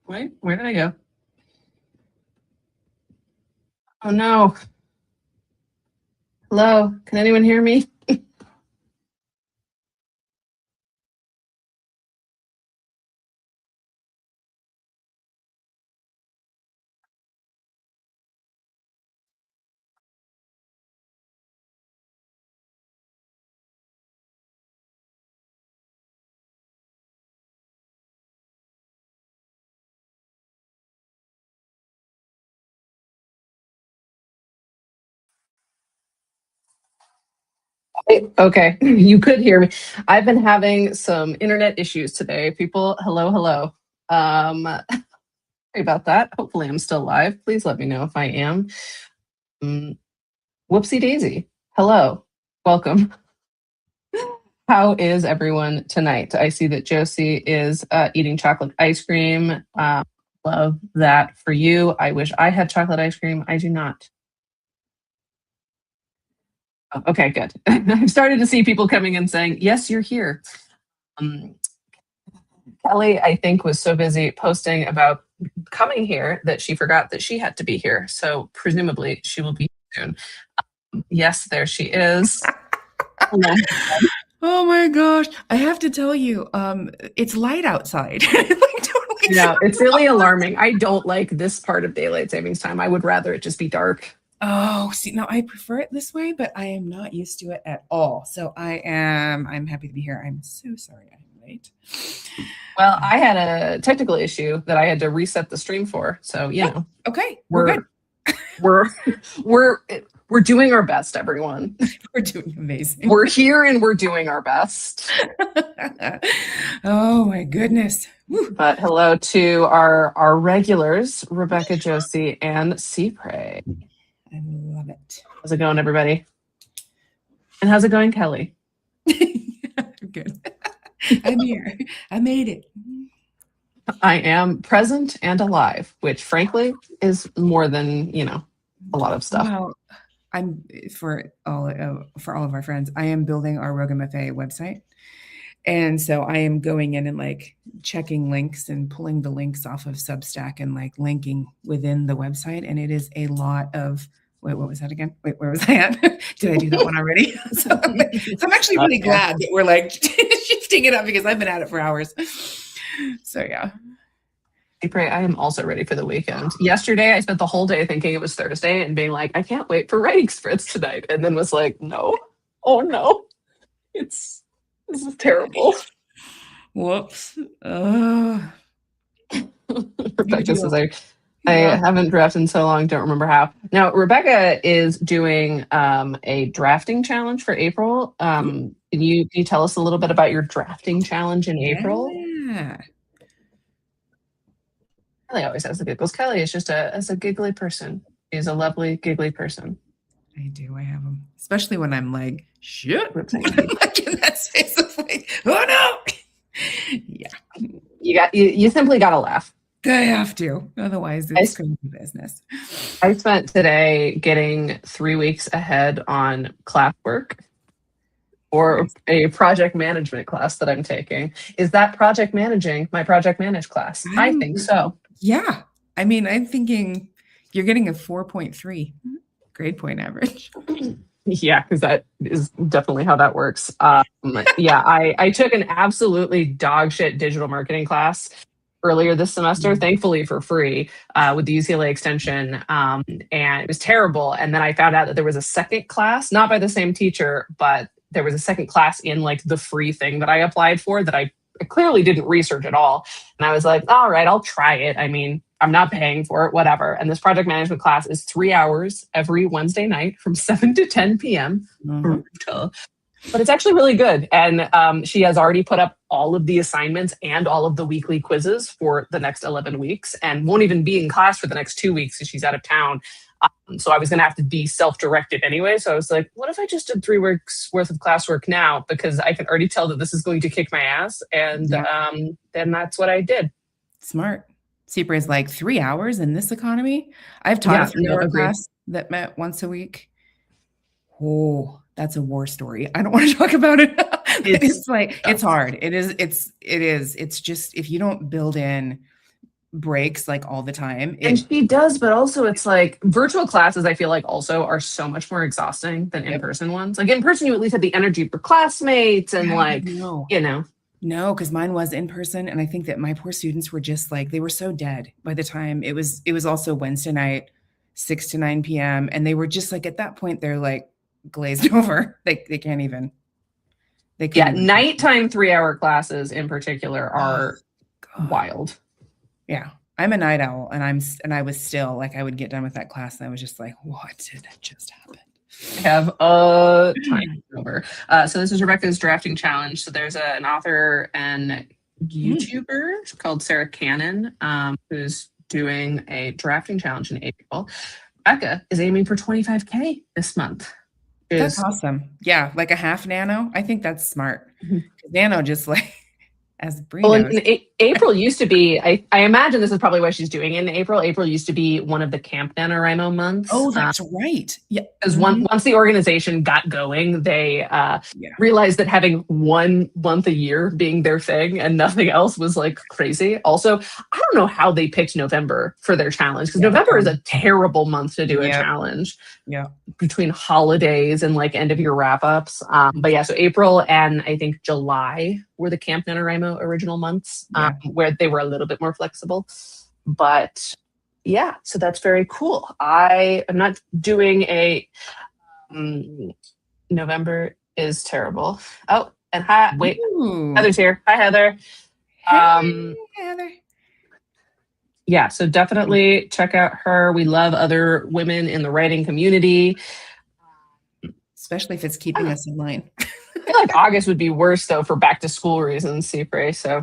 Wait, where did I go? Oh no. Hello, can anyone hear me? Okay, you could hear me. I've been having some internet issues today. People, hello, hello. Sorry about that. Hopefully, I'm still live. Please let me know if I am. Um, Whoopsie daisy. Hello, welcome. How is everyone tonight? I see that Josie is eating chocolate ice cream. Love that for you. I wish I had chocolate ice cream. I do not. Oh, okay, good. I've started to see people coming in saying, yes, you're here. Um, Kelly, I think, was so busy posting about coming here that she forgot that she had to be here. So presumably she will be soon. Yes, there she is. Hello. Oh my gosh. I have to tell you, it's light outside. Like totally No, it's really alarming. I don't like this part of daylight savings time. I would rather it just be dark. Oh, see, no, I prefer it this way, but I am not used to it at all. So I'm happy to be here. I'm so sorry I'm late. Well, I had a technical issue that I had to reset the stream for. So, Okay, we're good. we're we're we're doing our best, everyone. We're doing amazing. We're here and we're doing our best. Oh my goodness. Woo. But hello to our regulars, Rebecca, Josie, and Cypre. I love it. How's it going, everybody? And how's it going, Kelly? Good. I'm here. I made it. I am present and alive, which frankly is more than, a lot of stuff. Well, I'm for all of our friends, I am building our Rogue MFA website. And so I am going in and like checking links and pulling the links off of Substack and like linking within the website. And it is a lot of, wait, what was that again? Wait, where was I at? Did I do that one already? So I'm actually really glad that we're like shifting it up because I've been at it for hours. So yeah. Cypre, I am also ready for the weekend. Yesterday, I spent the whole day thinking it was Thursday and being like, I can't wait for writing sprints tonight. And then was like, no, oh no, this is terrible. Whoops. Rebecca says I haven't drafted in so long, don't remember how. Now, Rebecca is doing a drafting challenge for April. Can you tell us a little bit about your drafting challenge in April? Yeah. Kelly always has the giggles. Kelly is just a giggly person. She's a lovely, giggly person. I do. I have them, especially when I'm like, shit. Like in that space of like, oh no. Yeah. You simply got to laugh. I have to. Otherwise, it's crazy business. I spent today getting 3 weeks ahead on classwork or a project management class that I'm taking. Is that project managing my project manage class? I think so. Yeah. I mean, I'm thinking you're getting a 4.3 grade point average. Yeah, because that is definitely how that works. Yeah, I took an absolutely dog shit digital marketing class earlier this semester, thankfully for free, with the UCLA extension. And it was terrible. And then I found out that there was a second class, not by the same teacher, but there was a second class in like the free thing that I applied for that I clearly didn't research at all. And I was like, all right, I'll try it. I mean, I'm not paying for it, whatever. And this project management class is 3 hours every Wednesday night from 7 to 10 p.m. But it's actually really good. And she has already put up all of the assignments and all of the weekly quizzes for the next 11 weeks and won't even be in class for the next 2 weeks because she's out of town. So I was going to have to be self-directed anyway. So I was like, what if I just did 3 weeks worth of classwork now? Because I can already tell that this is going to kick my ass. And then that's what I did. Smart. Cypre is like 3 hours in this economy. I've taught a 3-hour class that met once a week. Oh, that's a war story. I don't want to talk about it. It's like, it's hard. It is. It's just, if you don't build in breaks like all the time. And she does, but also it's like virtual classes, I feel like also are so much more exhausting than Yep. in-person ones. Like in person, you at least had the energy for classmates and like, No. you know. No, because mine was in person, and I think that my poor students were just like they were so dead by the time it was also Wednesday night, 6 to 9 p.m. And they were just like at that point they're like glazed over. They can't even they Yeah, couldn't even nighttime 3-hour classes in particular are God. wild. Yeah. I'm a night owl, and I was still like I would get done with that class and I was just like, what did just happen? I have a time over. So this is Rebecca's drafting challenge. So there's an author and YouTuber called Sarah Cannon, who's doing a drafting challenge in April. Rebecca is aiming for 25K this month. That's awesome. Yeah, like a half nano. I think that's smart. Nano just like as Bree knows. April used to be, I imagine this is probably why she's doing it in April. April used to be one of the Camp NaNoWriMo months. Oh, that's right. Yeah. Because once the organization got going, they realized that having 1 month a year being their thing and nothing else was like crazy. Also, I don't know how they picked November for their challenge, because November is a terrible month to do a challenge. Yeah. Between holidays and like end of year wrap ups. But yeah, so April and I think July were the Camp NaNoWriMo original months, where they were a little bit more flexible. But yeah, so that's very cool. I am not doing a November is terrible. Oh, and hi, wait, Heather's here. Hi, Heather. Hey, Heather. Yeah, so definitely check out her. We love other women in the writing community. Especially if it's keeping us in line. I feel like August would be worse though for back to school reasons, Cipre. So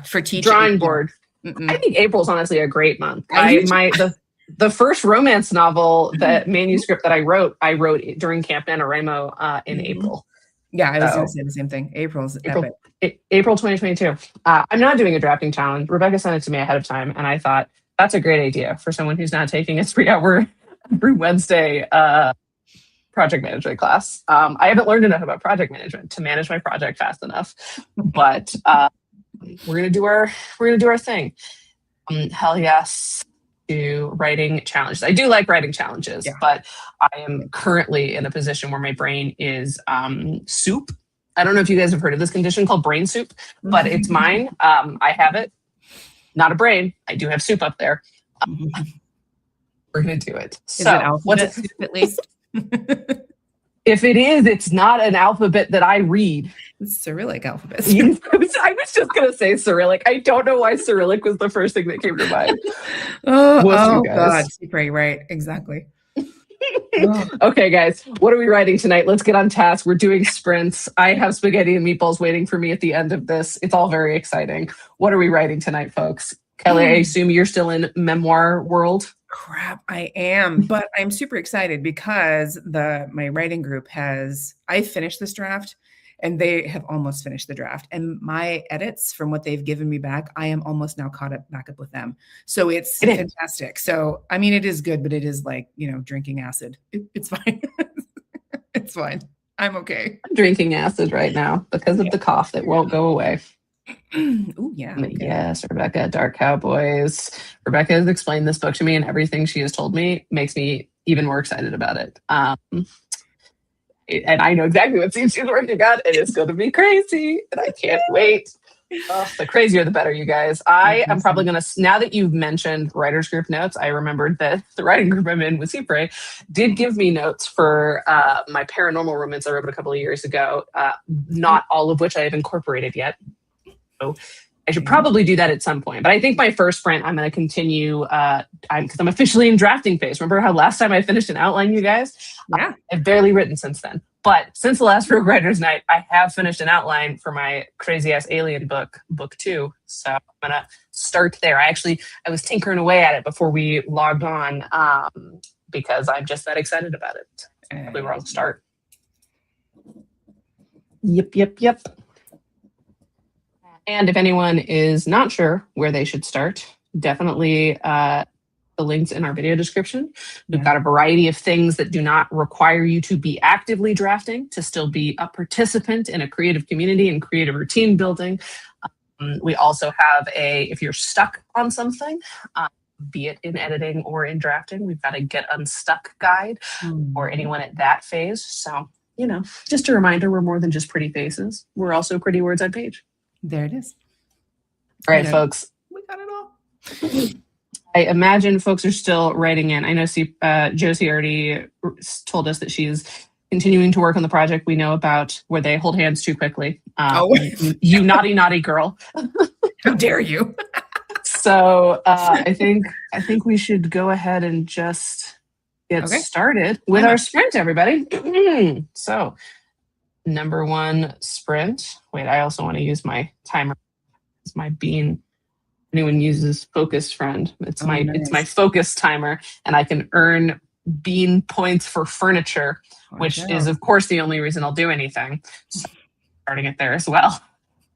for teaching. Drawing board. I think April's honestly a great month. The first romance novel, that manuscript that I wrote during Camp NaNoWriMo in April. Yeah, I was going to say the same thing. April 2022. I'm not doing a drafting challenge. Rebecca sent it to me ahead of time, and I thought that's a great idea for someone who's not taking a 3-hour every Wednesday project management class. I haven't learned enough about project management to manage my project fast enough, but we're gonna do our thing. Hell yes to writing challenges. I do like writing challenges, but I am currently in a position where my brain is soup. I don't know if you guys have heard of this condition called brain soup, but it's mine. I have it. Not a brain. I do have soup up there. We're gonna do it. Is it alphabet soup at least? If it is, it's not an alphabet that I read. It's Cyrillic alphabet. I was just going to say Cyrillic. I don't know why Cyrillic was the first thing that came to mind. Oh God. Right. Exactly. Okay, guys. What are we writing tonight? Let's get on task. We're doing sprints. I have spaghetti and meatballs waiting for me at the end of this. It's all very exciting. What are we writing tonight, folks? Kelly, I assume you're still in memoir world. Crap, I am, but I'm super excited because my writing group I finished this draft and they have almost finished the draft, and my edits from what they've given me back, I am almost now back up with them. So it's fantastic. So, I mean, it is good, but it is like, drinking acid. It's fine. It's fine. I'm okay. I'm drinking acid right now because of the cough that won't go away. Oh yeah. Okay. Yes, Rebecca, Dark Cowboys. Rebecca has explained this book to me, and everything she has told me makes me even more excited about it. And I know exactly what scene she's working on, and it's going to be crazy, and I can't wait. The crazier, the better, you guys. I am probably going to, now that you've mentioned writers group notes, I remembered that the writing group I'm in with Cipre did give me notes for my paranormal romance I wrote a couple of years ago, not all of which I have incorporated yet. So I should probably do that at some point. But I think my first sprint, I'm going to continue because I'm officially in drafting phase. Remember how last time I finished an outline, you guys? Yeah. I've barely written since then. But since the last Rogue Writers Night, I have finished an outline for my crazy ass alien book 2. So I'm going to start there. I was tinkering away at it before we logged on because I'm just that excited about it. Probably where I'll start. Yep. And if anyone is not sure where they should start, definitely the links in our video description. We've got a variety of things that do not require you to be actively drafting, to still be a participant in a creative community and creative routine building. We also have if you're stuck on something, be it in editing or in drafting, we've got a get unstuck guide for anyone at that phase. So, just a reminder, we're more than just pretty faces. We're also pretty words on page. There it is. All right, folks. We got it all. I imagine folks are still writing in. I know Josie already told us that she's continuing to work on the project we know about where they hold hands too quickly. You naughty, naughty girl. How dare you? So I think we should go ahead and just get started with our sprint, everybody. So number 1 sprint. Wait, I also want to use my timer. It's my bean. Anyone uses focus friend. It's my focus timer, and I can earn bean points for furniture, which is of course the only reason I'll do anything. So starting it there as well.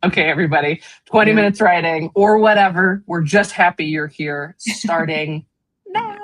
Okay, everybody, 20 minutes writing or whatever. We're just happy you're here. Starting now.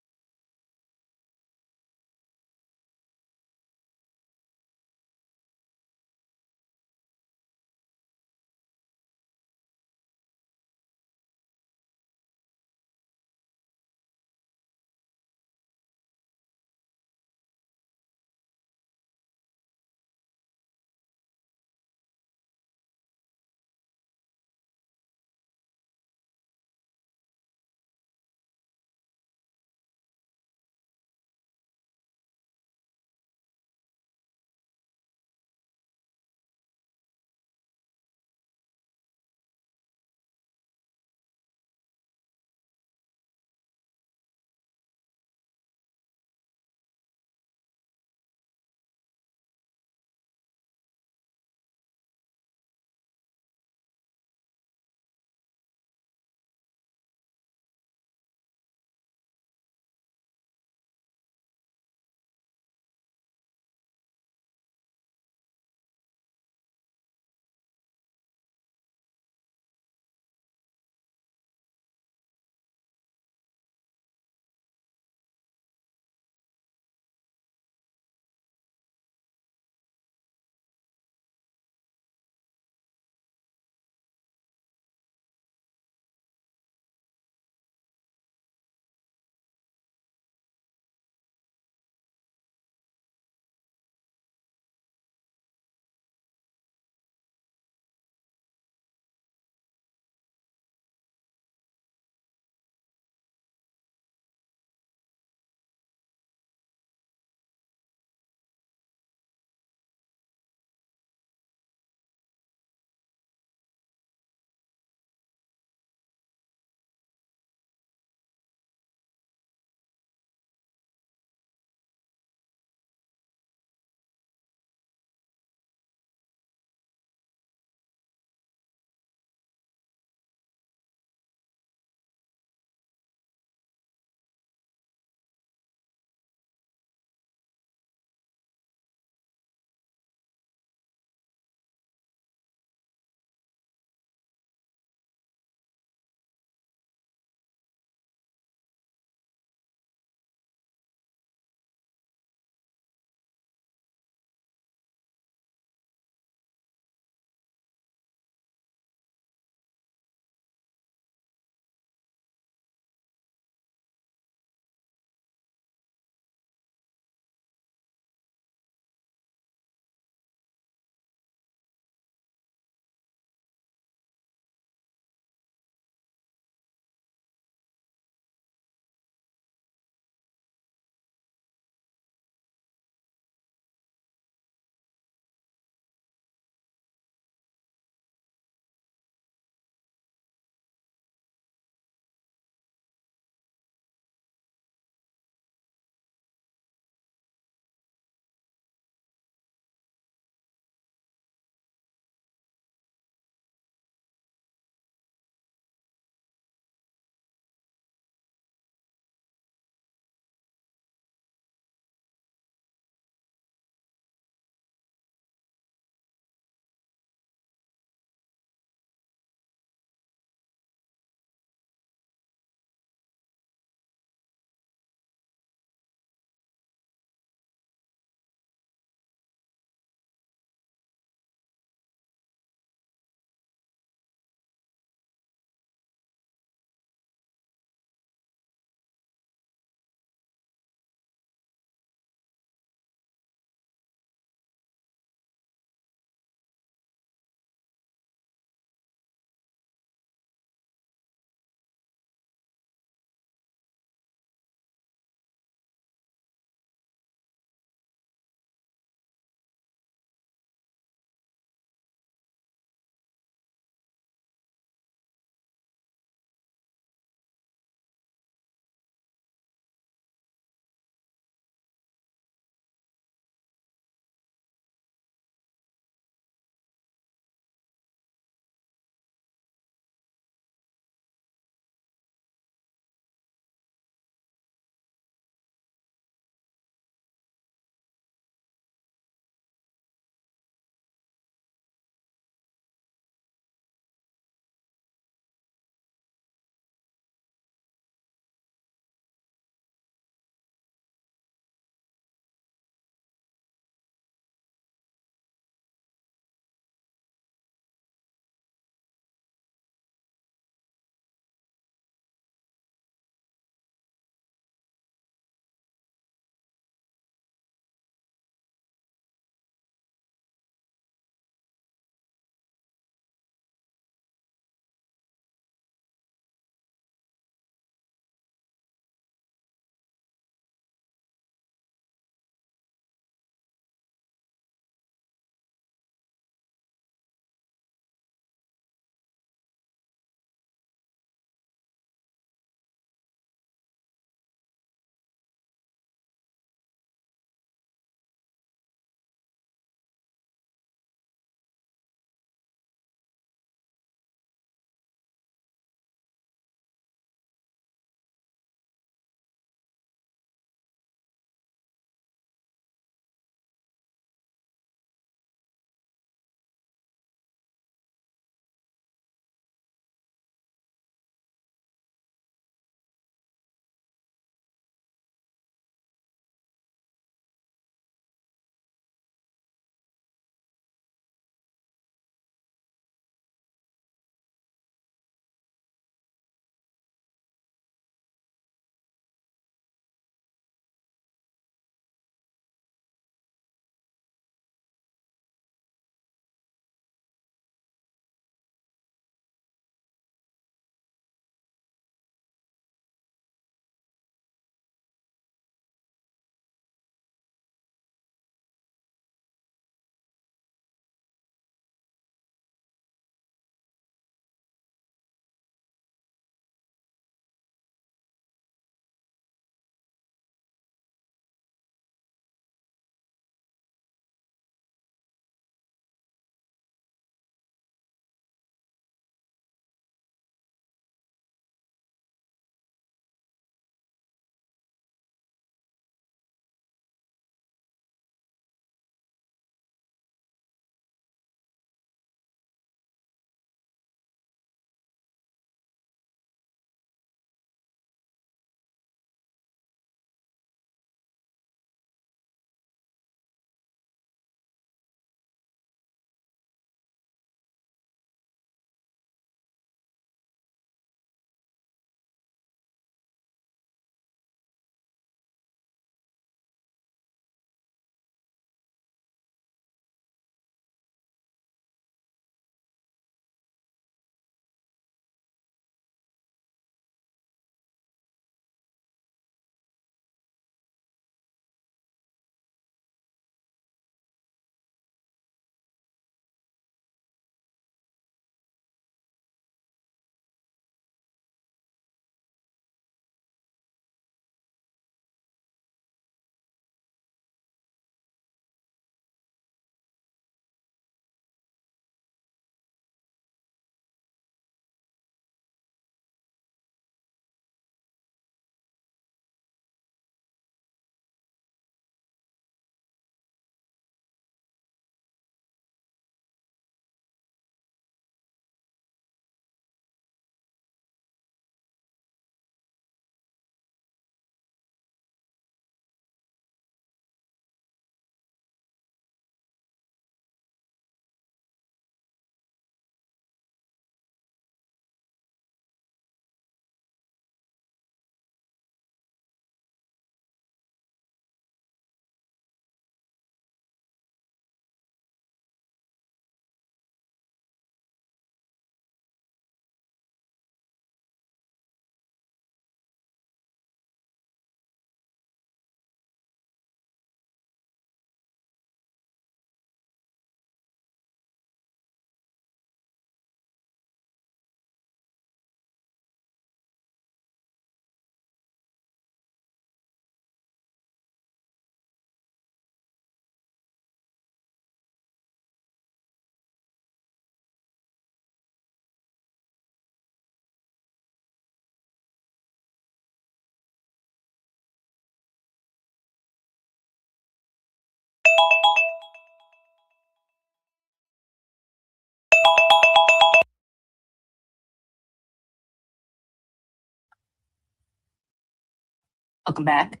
Welcome back.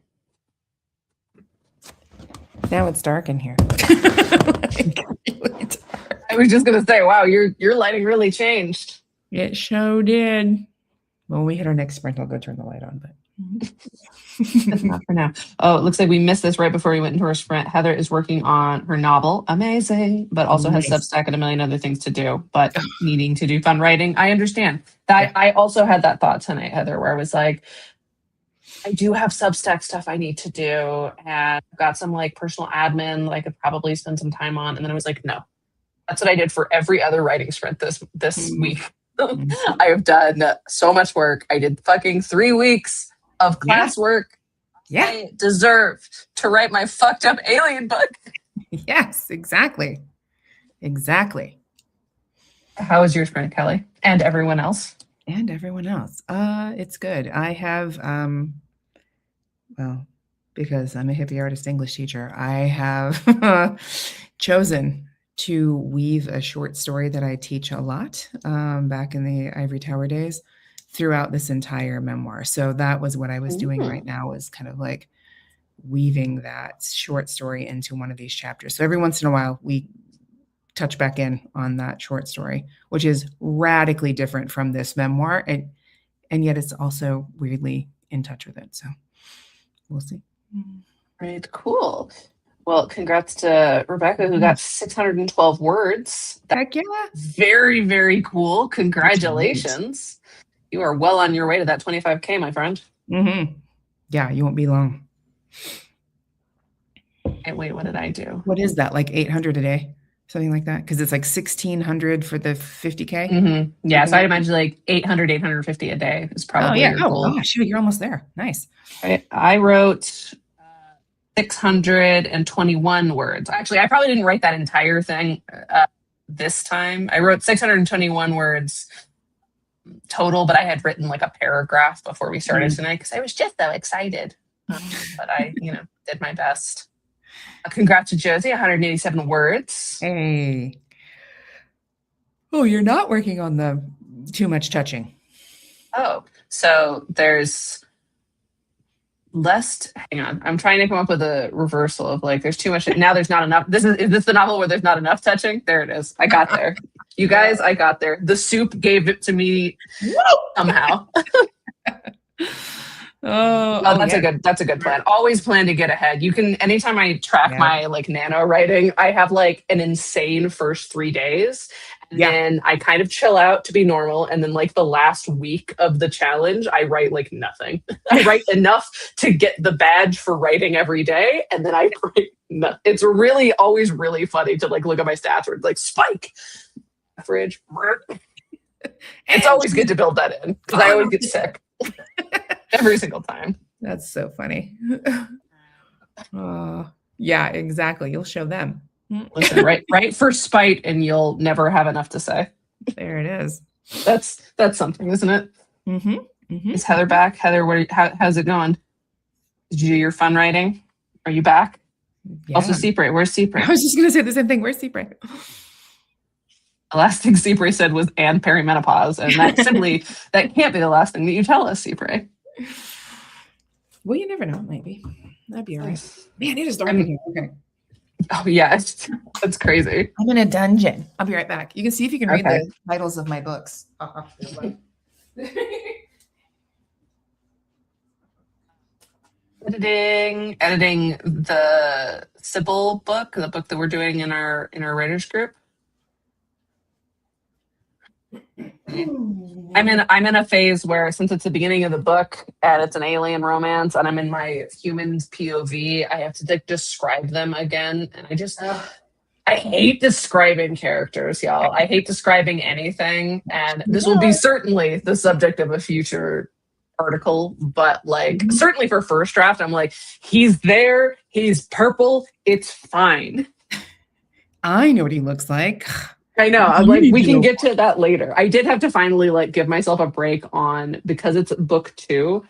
Now it's dark in here. Like, really dark. I was just gonna say, wow, your lighting really changed. It sure did. When we hit our next sprint, I'll go turn the light on. But Not for now. Oh, it looks like we missed this right before we went into our sprint. Heather is working on her novel, amazing, but also has Nice. Substack and a million other things to do. But needing to do fun writing, I understand that. I also had that thought tonight, Heather, where I was like, I do have Substack stuff I need to do, and I've got some like personal admin that I could probably spend some time on. And then I was like, no, that's what I did for every other writing sprint this week. I have done so much work. I did fucking 3 weeks of classwork. Yeah. I deserved to write my fucked up alien book. Yes, exactly. Exactly. How was your sprint, Kelly? And everyone else? And everyone else. It's good. I have, well, because I'm a hippie artist English teacher, I have chosen to weave a short story that I teach a lot back in the Ivory Tower days throughout this entire memoir. So that was what I was doing right now, was kind of like weaving that short story into one of these chapters. So every once in a while, we touch back in on that short story, which is radically different from this memoir. And yet it's also weirdly in touch with it. So we'll see. Right, cool. Well, congrats to Rebecca, who got 612 words. Heck yeah. Very, very cool. Congratulations. You are well on your way to that 25K, my friend. Mm-hmm. Yeah, you won't be long. And wait, what did I do? What is that? Like 800 a day? Something like that? Because it's like 1,600 for the 50K? Mm-hmm. Yeah, so I'd imagine like 800, 850 a day is probably your goal. Oh, gosh, you're almost there. Nice. I wrote 621 words. Actually, I probably didn't write that entire thing this time. I wrote 621 words total, but I had written like a paragraph before we started tonight because I was just so excited. But I, did my best. Congrats to Josie, 187 words. Hey. Oh, you're not working on the too much touching. Oh, so there's less. Hang on, I'm trying to come up with a reversal of like there's too much. Now there's not enough. Is this the novel where there's not enough touching? There it is. I got there. You guys, I got there. The soup gave it to me somehow. That's a good plan. Always plan to get ahead. You can, anytime I track my like nano writing, I have like an insane first 3 days. And then I kind of chill out to be normal. And then like the last week of the challenge, I write like nothing. I write enough to get the badge for writing every day. And then I write nothing. It's really always really funny to like look at my stats where it's like spike, average. It's always good to build that in because I always get sick. Every single time. That's so funny. Yeah, exactly. You'll show them. Listen, write for spite and you'll never have enough to say. There it is. That's something, isn't it? Mm-hmm. Mm-hmm. Is Heather back? Heather, how's it going? Did you do your fun writing? Are you back? Yeah. Also, Cypre. Where's Cypre? I was just going to say the same thing. Where's Cypre? The last thing Cypre said was "and perimenopause," and that can't be the last thing that you tell us, Cypre. Well, you never know. Maybe that'd be all right. Man, it is dark in here. Okay. Oh yeah, that's crazy. I'm in a dungeon. I'll be right back. You can see if you can read the titles of my books. Editing the Sybil book, the book that we're doing in our writers group. I'm in a phase where, since it's the beginning of the book and it's an alien romance and I'm in my human's POV, I have to like describe them again. And I hate describing characters, y'all. I hate describing anything. And this will be certainly the subject of a future article, but like certainly for first draft, I'm like, he's there, he's purple, it's fine. I know what he looks like. I know. I'm like, we can get to that later. I did have to finally like give myself a break on, because it's book 2.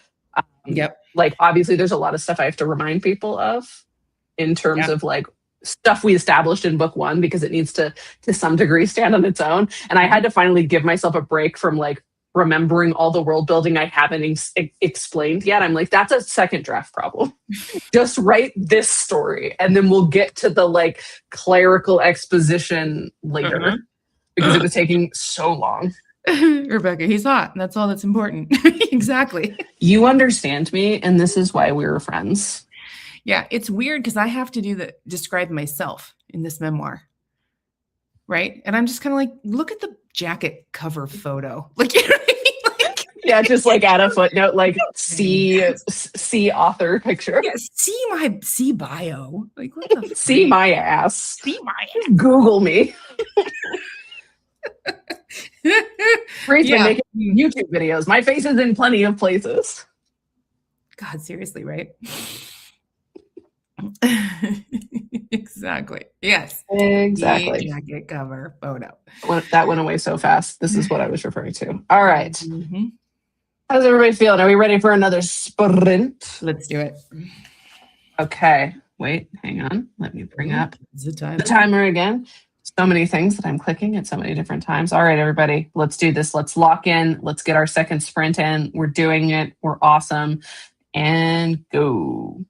Like obviously there's a lot of stuff I have to remind people of in terms of like stuff we established in book 1, because it needs to some degree stand on its own. And I had to finally give myself a break from like remembering all the world building I haven't explained yet. I'm like, that's a second draft problem. Just write this story and then we'll get to the like clerical exposition later because it was taking so long. Rebecca, he's hot. That's all that's important. Exactly. You understand me, and this is why we were friends. Yeah, it's weird because I have to describe myself in this memoir. Right. And I'm just kind of like, look at the jacket cover photo. Like, you know what I mean? Like, yeah, just like add a footnote, like see author picture. Yeah, see bio. Like, what the see my ass. See my ass. Google me. Free's been making YouTube videos. My face is in plenty of places. God, seriously, right? Exactly. Yes. Exactly. The jacket cover photo. That went away so fast. This is what I was referring to. All right. How's everybody feeling? Are we ready for another sprint? Let's do it. Okay. Wait, hang on. Let me bring up the timer again. So many things that I'm clicking at so many different times. All right, everybody, let's do this. Let's lock in. Let's get our second sprint in. We're doing it. We're awesome. And go.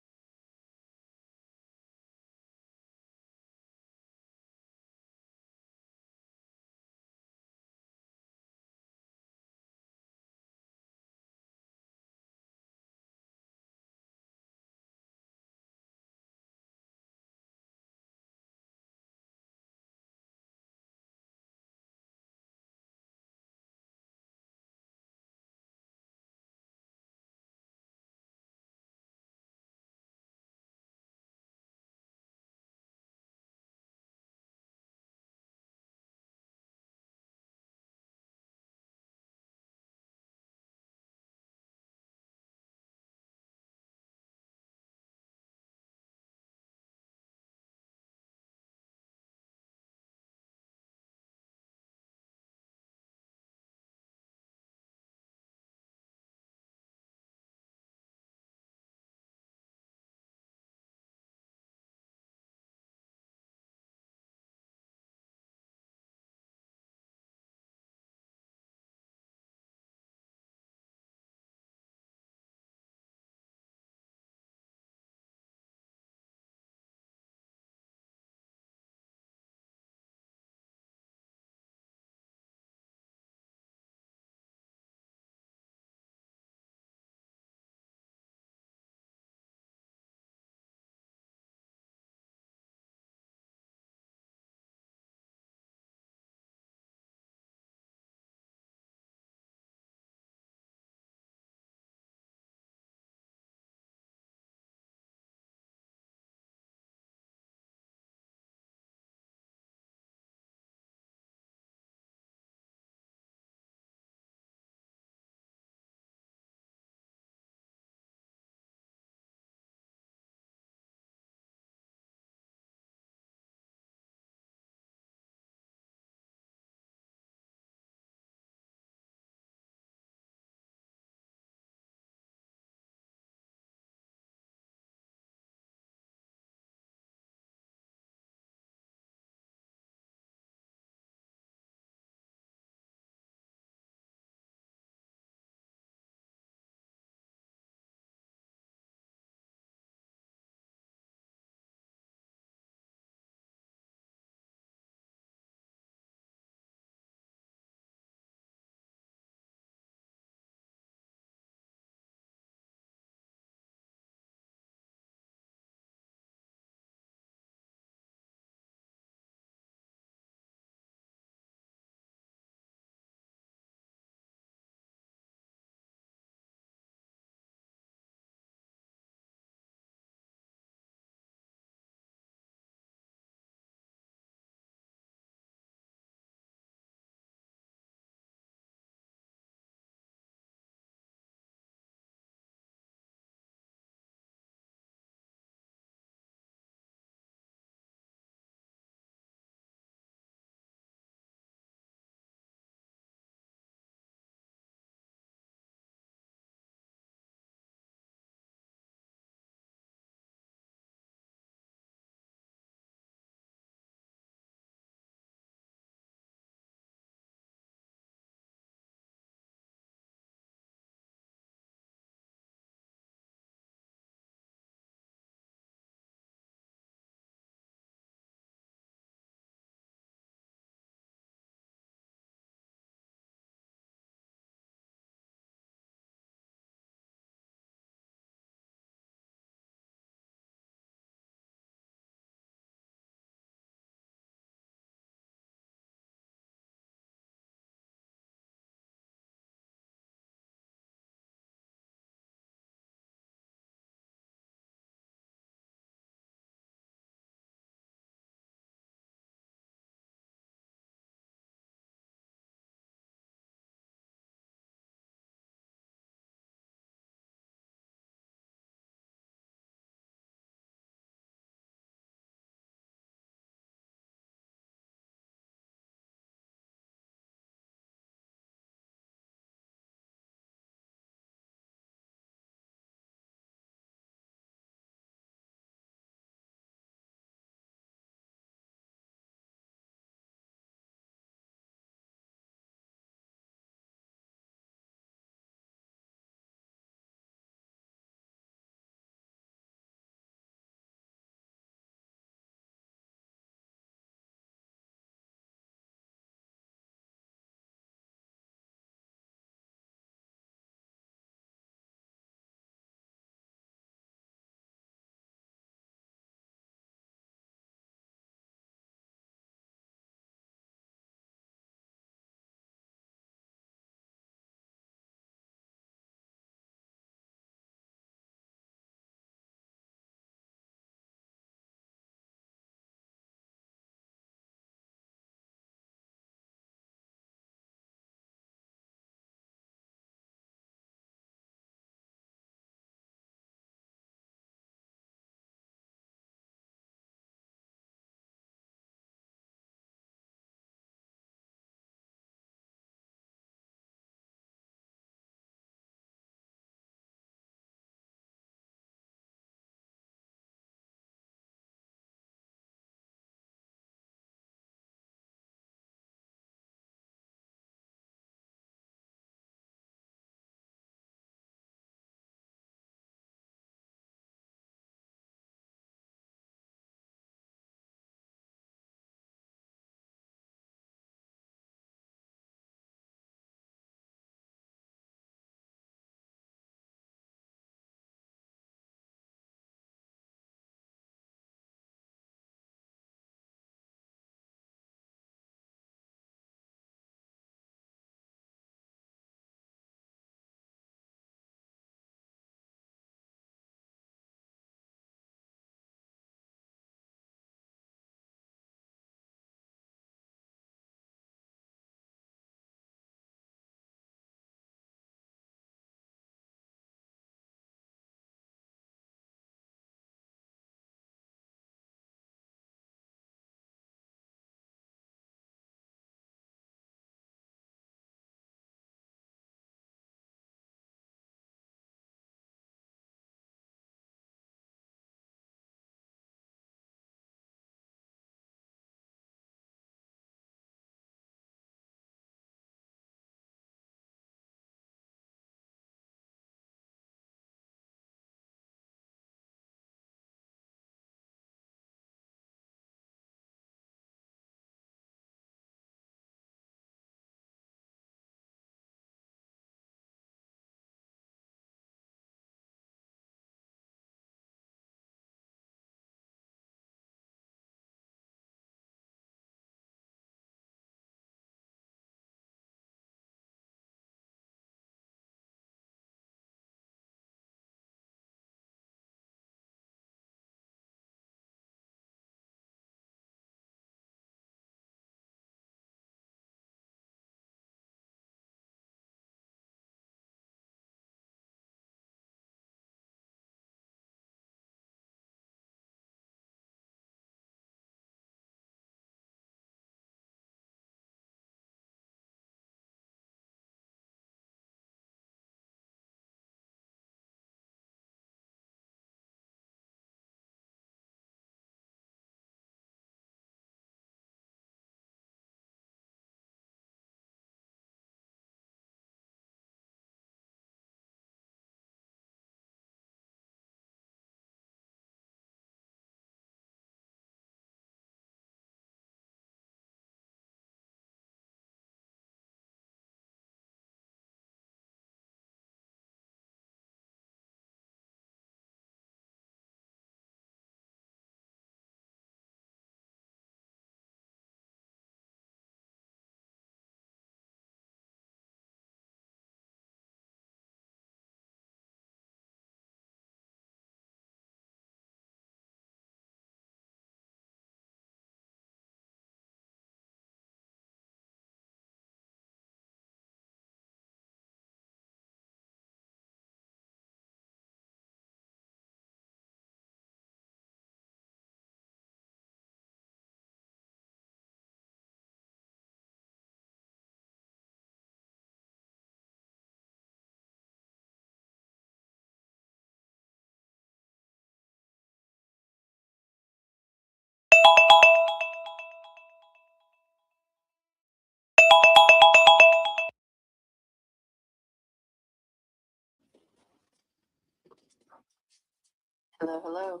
Hello,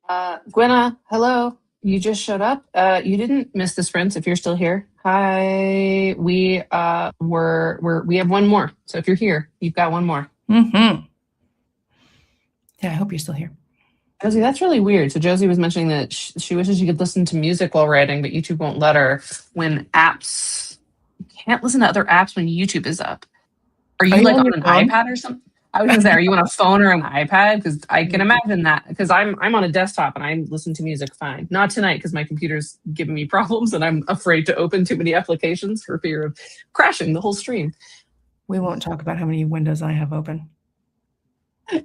hello. Gwenna, hello. You just showed up. You didn't miss the sprints if you're still here. Hi. We have one more. So if you're here, you've got one more. Mm-hmm. Yeah, I hope you're still here. Josie, that's really weird. So Josie was mentioning that she wishes she could listen to music while writing, but YouTube won't let her. When apps you can't listen to other apps when YouTube is up. Are you like on on your an phone? iPad or something? I was gonna say, are you on a phone or an iPad? Because I can imagine that. Because I'm on a desktop and I listen to music fine. Not tonight because my computer's giving me problems and I'm afraid to open too many applications for fear of crashing the whole stream. We won't talk about how many windows I have open.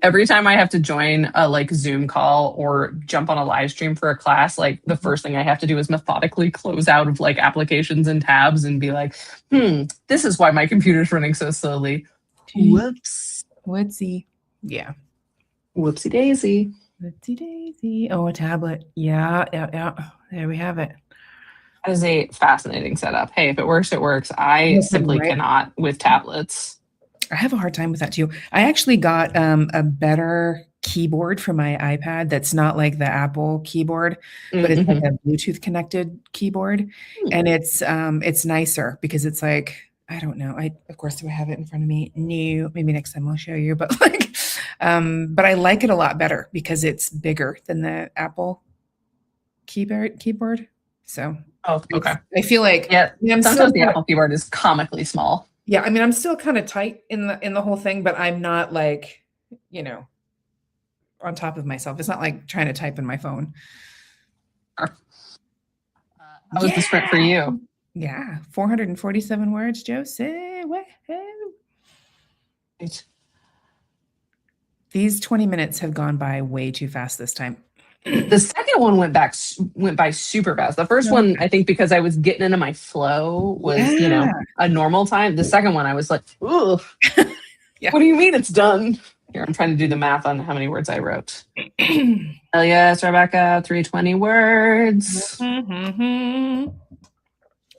Every time I have to join a like Zoom call or jump on a live stream for a class, like the first thing I have to do is methodically close out of like applications and tabs and be like, this is why my computer's running so slowly. Whoops. Whoopsie. Yeah. Whoopsie daisy. Whoopsie daisy. Oh, a tablet. Yeah. There we have it. That is a fascinating setup. Hey, if it works, it works. I simply cannot with tablets. I have a hard time with that too. I actually got a better keyboard for my iPad that's not like the Apple keyboard, but it's like a Bluetooth connected keyboard. And it's nicer because it's like, I don't know. Of course, do I have it in front of me? No, maybe next time I'll show you. But like, but I like it a lot better because it's bigger than the Apple keyboard. So, okay. I feel like sometimes the Apple keyboard is comically small. Yeah, I mean, I'm still kind of tight in the whole thing, but I'm not like, on top of myself. It's not like trying to type in my phone. How was the sprint for you? Yeah, 447 words, Josie. These 20 minutes have gone by way too fast this time. The second one went by super fast. The first one, I think, because I was getting into my flow, was a normal time. The second one, I was like, "Ooh, what do you mean it's done?" Here, I'm trying to do the math on how many words I wrote. Hell yes, Rebecca, 320 words.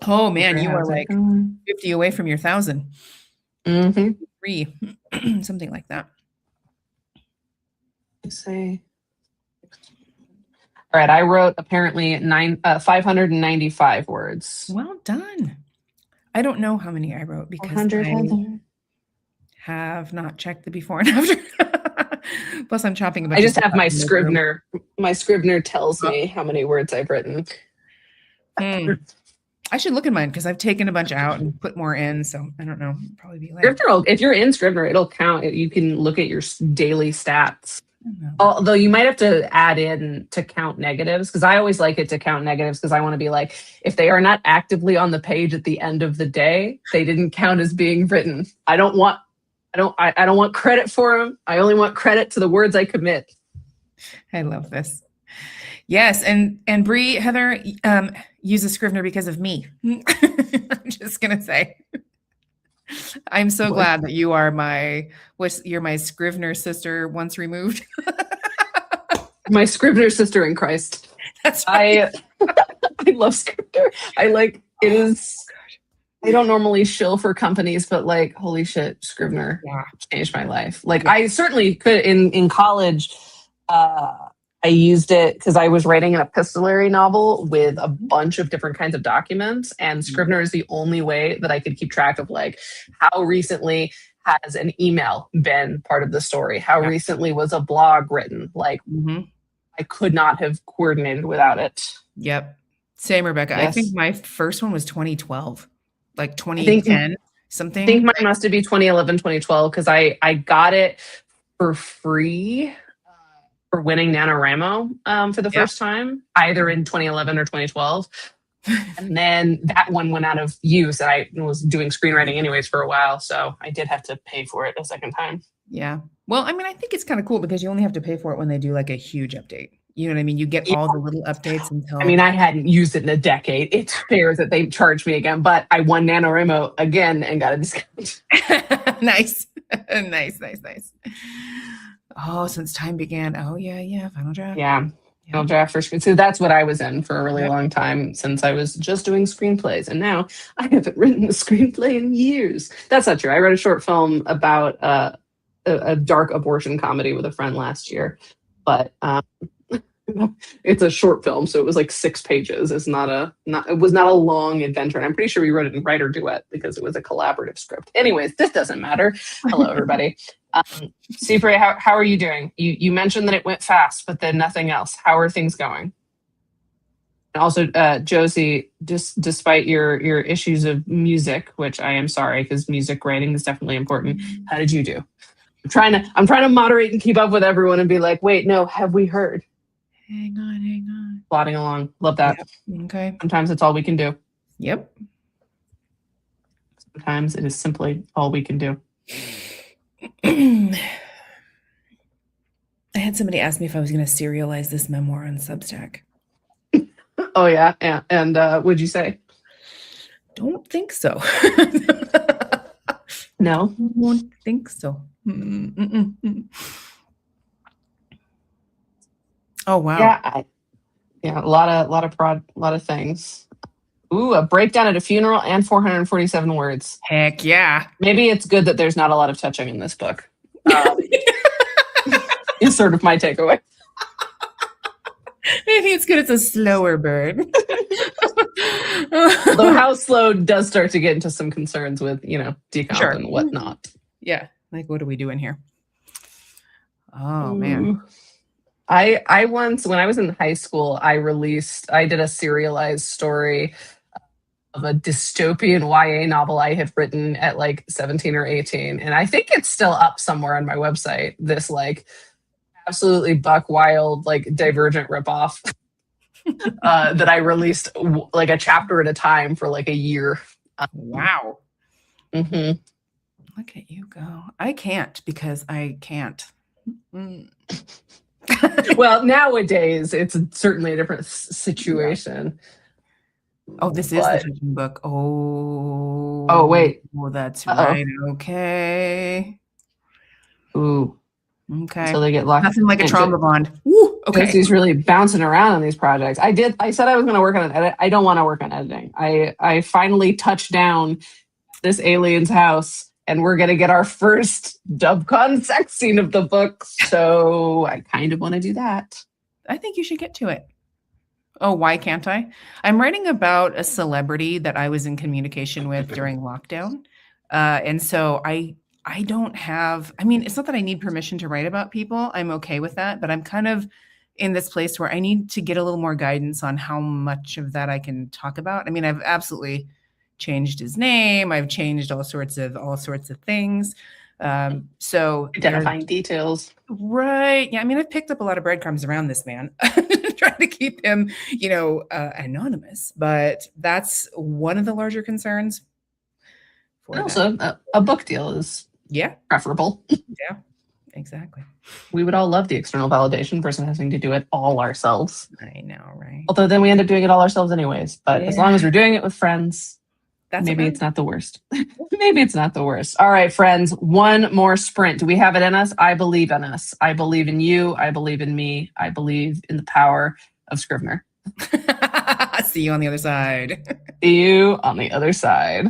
Oh man, you are like 50 away from your 1,000. 3, something like that. Let's see. All right, I wrote apparently 595 words. Well done. I don't know how many I wrote because I have not checked the before and after. Plus, I'm chopping a bunch. I just have my Scrivener. My Scrivener tells me how many words I've written. I should look at mine because I've taken a bunch out and put more in. So I don't know. Probably be like, if you're in Scrivener, it'll count. You can look at your daily stats. Although you might have to add in to count negatives, because I always like it to count negatives because I want to be like, if they are not actively on the page at the end of the day, they didn't count as being written. I don't want credit for them. I only want credit to the words I commit. I love this. Yes, and Bree, Heather uses Scrivener because of me. I'm just gonna say. I'm so glad that you are you're my Scrivener sister once removed. My Scrivener sister in Christ. That's right. I love Scrivener. I don't normally shill for companies, but like, holy shit, Scrivener changed my life. Like I certainly could in college, I used it because I was writing an epistolary novel with a bunch of different kinds of documents, and Scrivener is the only way that I could keep track of like how recently has an email been part of the story, how recently was a blog written. Like I could not have coordinated without it. Yep. Same, Rebecca. Yes. I think my first one was 2012, like 2010 something. I think mine must have been 2011, 2012 because I got it for free for winning NaNoWriMo for the first time, either in 2011 or 2012. And then that one went out of use. And I was doing screenwriting anyways for a while. So I did have to pay for it a second time. Yeah. Well, I mean, I think it's kind of cool because you only have to pay for it when they do like a huge update. You know what I mean? You get all the little updates until... I mean, I hadn't used it in a decade. It's fair that they charged me again, but I won NaNoWriMo again and got a discount. Nice. Nice. Oh, since time began. Oh, yeah. Final draft. Yeah. Final draft for screen. So that's what I was in for a really long time since I was just doing screenplays. And now I haven't written a screenplay in years. That's not true. I wrote a short film about a dark abortion comedy with a friend last year. but it's a short film, so it was like 6 pages. It's it was not a long adventure. And I'm pretty sure we wrote it in writer duet because it was a collaborative script. Anyways, this doesn't matter. Hello, everybody. Sifre, how are you doing? You mentioned that it went fast, but then nothing else. How are things going? And also, Josie, just despite your issues of music, which I am sorry because music writing is definitely important. How did you do? I'm trying to moderate and keep up with everyone and be like, wait, no, have we heard? Hang on, hang on. Plodding along. Love that. Yep. Okay. Sometimes it's all we can do. Yep. Sometimes it is simply all we can do. I had somebody ask me if I was going to serialize this memoir on Substack. Oh yeah, and what'd you say? Don't think so. No. Won't think so. Oh wow. Yeah, a lot of things. Ooh, a breakdown at a funeral and 447 words. Heck yeah. Maybe it's good that there's not a lot of touching in this book. Is sort of my takeaway. Maybe it's good it's a slower burn. Although how slow does start to get into some concerns with, decomp Sure. and whatnot. Yeah. Like, what are we doing here? Oh, man. I once, when I was in high school, I did a serialized story of a dystopian YA novel I had written at like 17 or 18. And I think it's still up somewhere on my website. This like absolutely buck wild, like Divergent ripoff that I released like a chapter at a time for like a year. Wow. Mm-hmm. Look at you go. I can't because I can't. Well, nowadays it's certainly a different situation. Oh, this is the touching book. Oh, wait. Well, that's Uh-oh. right. Okay. Ooh. Okay. Until they get locked. Nothing like a trauma bond. Woo, okay. Josie's really bouncing around on these projects. I said I was going to work on an edit. I don't want to work on editing. I finally touched down this alien's house and we're going to get our first dubcon sex scene of the book. So I kind of want to do that. I think you should get to it. Oh, why can't I? I'm writing about a celebrity that I was in communication with during lockdown. And so I don't have, I mean, it's not that I need permission to write about people. I'm okay with that, but I'm kind of in this place where I need to get a little more guidance on how much of that I can talk about. I mean, I've absolutely changed his name. I've changed all sorts of things. So identifying details. Right. Yeah. I mean, I've picked up a lot of breadcrumbs around this man, trying to keep him, anonymous. But that's one of the larger concerns. Also, a book deal is preferable. Yeah, exactly. We would all love the external validation versus having to do it all ourselves. I know, right? Although then we end up doing it all ourselves anyways. But as long as we're doing it with friends, maybe it's not the worst. Maybe it's not the worst. All right, friends, one more sprint. Do we have it in us? I believe in us. I believe in you. I believe in me. I believe in the power of Scrivener. See you on the other side. See you on the other side.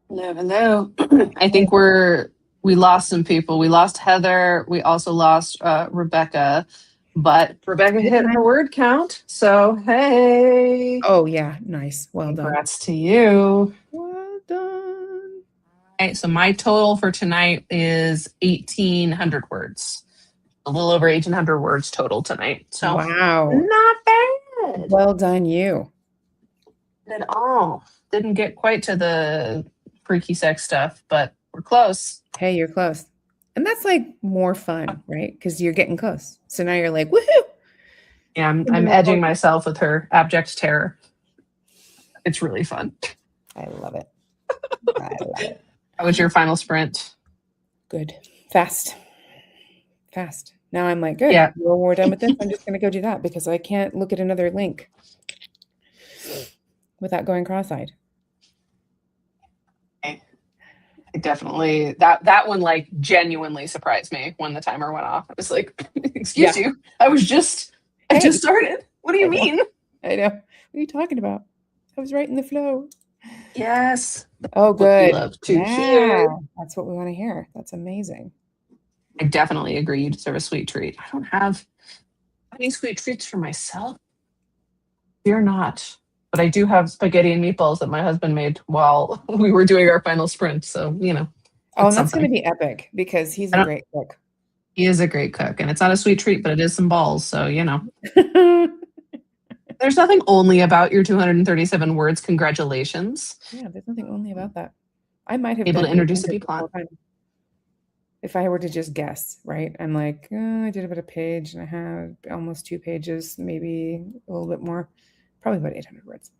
No. I think we lost some people. We lost Heather. We also lost Rebecca, but Rebecca hit her word count. So hey, Oh yeah, nice. Well done. congrats to you. Well done. All right, so my total for tonight is 1,800 words. A little over 1,800 words total tonight. So Wow. not bad Well done, you. at all. Didn't get quite to the freaky sex stuff, but we're close. Hey, you're close. And that's like more fun, right? Because you're getting close. So now you're like, woohoo! Yeah, I'm edging myself with her abject terror. It's really fun. I love it. I love it. How was your final sprint? Good. Fast. Now I'm like, good. Yeah. Well, we're done with this. I'm just going to go do that because I can't look at another link without going cross-eyed. I definitely that one like genuinely surprised me when the timer went off. I was like, excuse you, I just started. What do you mean? I know. What are you talking about? I was right in the flow. Yes. Oh, good. Love to hear. That's what we want to hear. That's amazing. I definitely agree. You deserve a sweet treat. I don't have any sweet treats for myself. Fear not. But I do have spaghetti and meatballs that my husband made while we were doing our final sprint. So, you know. Oh, and that's going to be epic because he's a great cook. He is a great cook. And it's not a sweet treat, but it is some balls. So, you know. There's nothing only about your 237 words. Congratulations. Yeah, there's nothing only about that. I might have able been to introduce the B-plot. If I were to just guess, right? I'm like, I did about a page and I had almost 2 pages, maybe a little bit more, probably about 800 words.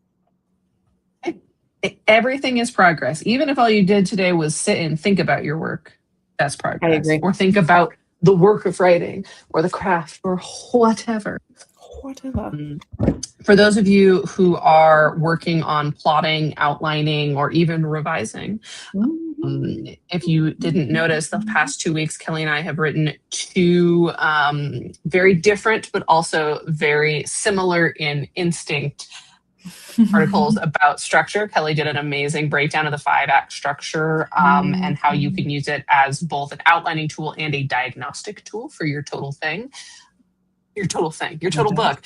Everything is progress. Even if all you did today was sit and think about your work, that's progress. I agree. Or think about the work of writing or the craft or whatever. For those of you who are working on plotting, outlining, or even revising, if you didn't notice, the past 2 weeks, Kelly and I have written 2 very different, but also very similar in instinct articles about structure. Kelly did an amazing breakdown of the 5-act structure and how you can use it as both an outlining tool and a diagnostic tool for your total thing. Your total book.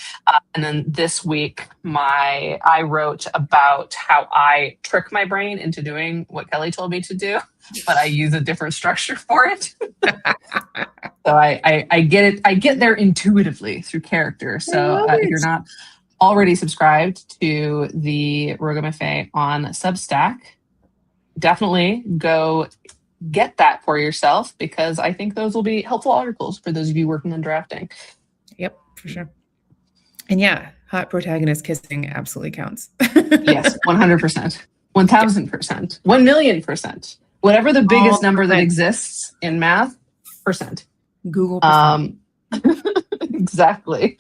And then this week, I wrote about how I trick my brain into doing what Kelly told me to do, but I use a different structure for it. So I get it. I get there intuitively through character. So if you're not already subscribed to the Rogue MFA on Substack, definitely go get that for yourself because I think those will be helpful articles for those of you working on drafting. Yep, for sure. And yeah, hot protagonist kissing absolutely counts. Yes, 100%, 1,000%, 1,000,000%. Whatever the biggest number that exists in math, percent. Google percent. Exactly.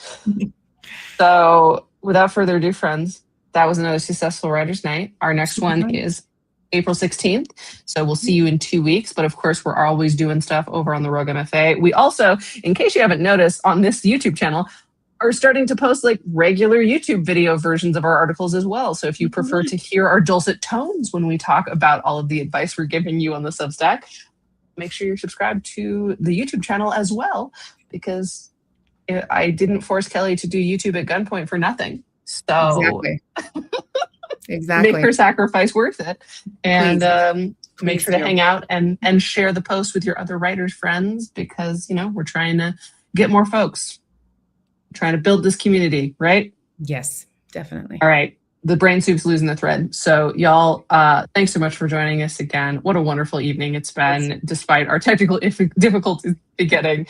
So without further ado, friends, that was another successful Writer's Night. Our next one is April 16th. So we'll see you in 2 weeks. But of course, we're always doing stuff over on the Rogue MFA. We also, in case you haven't noticed, on this YouTube channel, are starting to post like regular YouTube video versions of our articles as well. So if you prefer to hear our dulcet tones when we talk about all of the advice we're giving you on the Substack, make sure you're subscribed to the YouTube channel as well, because I didn't force Kelly to do YouTube at gunpoint for nothing. So Exactly. Make her sacrifice worth it. And make sure to hang out and share the post with your other writers friends, because, you know, we're trying to get more folks, trying to build this community, right? Yes, definitely. All right. The brain soup's losing the thread. So y'all, thanks so much for joining us again. What a wonderful evening it's been, despite our technical difficulties beginning.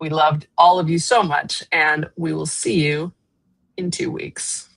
We loved all of you so much, and we will see you in 2 weeks.